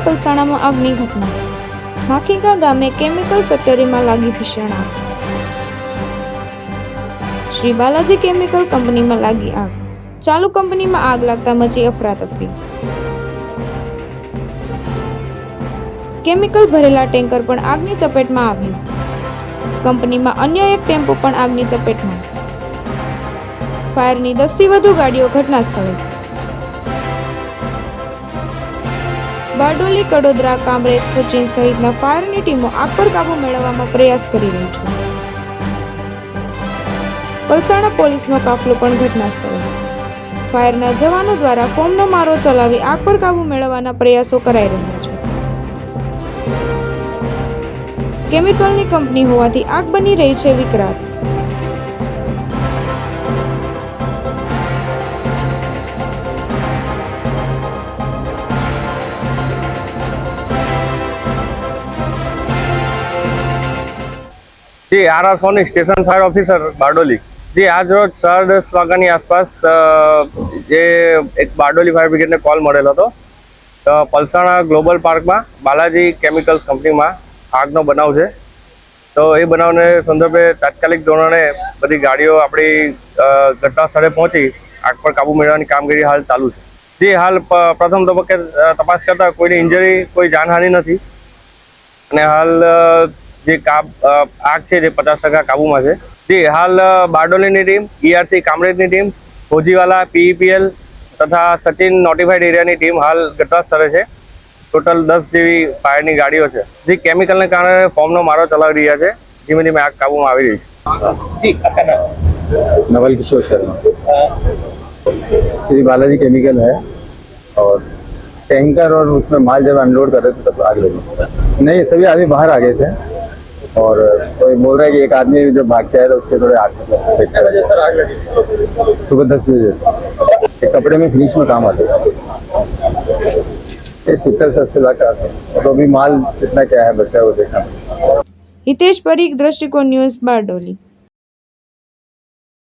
પલસાણામાં આગની ઘટના। માખીકા ગામે કેમિકલ ફેક્ટરીમાં લાગી ભીષણ આગ। શ્રી બાલાજી કેમિકલ કંપનીમાં લાગી આગ। ચાલુ કંપનીમાં આગ લાગતા મચી અફરાતફરી। કેમિકલ ભરેલા ટેન્કર પણ આગની ચપેટમાં આવ્યું। કંપનીમાં અન્ય એક ટેમ્પો પણ આગની ચપેટમાં। ફાયરની 10 થી વધુ ગાડીઓ ઘટના સ્થળે। બારડોલી, કડોદરા, કામરેજ, સચિન સહિતના ફાયરની ટીમો આગ પર કાબુ મેળવવામાં પ્રયાસ કરી રહી છે। પલસાણા પોલીસનો કાફલો પણ ઘટના સ્થળે। ફાયરના જવાનો દ્વારા ફોર્મનો મારો ચલાવી આગ પર કાબુ મેળવવાના પ્રયાસો કરાઈ રહ્યા છે। કેમિકલની કંપની હોવાથી આગ બની રહી છે વિકરાળ। G R Soni station fire officer Bardoli ji आज रोज 10:30 वाग्याની આસપાસ જે એક બારડોલી ફાયર બ્રિગેડને કોલ મળેલો હતો તો પલસાણા ગ્લોબલ પાર્કમાં બાલાજી કેમિકલ્સ કંપનીમાં આગનો બનાવ છે। તો એ બનાવને સંદર્ભે તાત્કાલિક ધોરણે બધી ગાડીઓ આપણી ઘટના સ્થળે પહોંચી આગ પર કાબુ મેળવવાની કામગીરી હાલ ચાલુ છે। જે હાલ પ્રથમ તબક્કે તપાસ કરતા કોઈની ઇન્જરી, કોઈ જાનહાનિ નથી અને હાલ જે આગ છે જે 50% કાબુમાં છે। જે હાલ બારડોલીની ટીમ, ERC કામરેજની ટીમ, ફોજીવાલા, PEPL તથા સચિન નોટિફાઈડ એરિયાની ટીમ હાલ ઘટના સ્થળે છે। ટોટલ 10 જેવી ફાયરની ગાડીઓ છે જે કેમિકલને કારણે ફોર્મનો મારો ચલાવી રહ્યા છે। ધીમે ધીમે આગ કાબુમાં આવી રહી છે। नवल किशोर शर्मा, श्री बालाजी केमिकल है और टैंकर और उसमें माल जब अनलोड कर रहे थे तब आग लगी। नहीं, सभी आदमी बाहर आ गए थे और कोई बोल रहा है कि एक आदमी जो भाग के आया था उसके थोड़े हाथ में सुबह 10 बजे से एक कपड़े में फिनिश में काम आते हैं 70-80 लाख का। तो अभी माल कितना क्या है बचा वो देखना। हितेश परीख, दृष्टिकोण न्यूज़, बारडोली।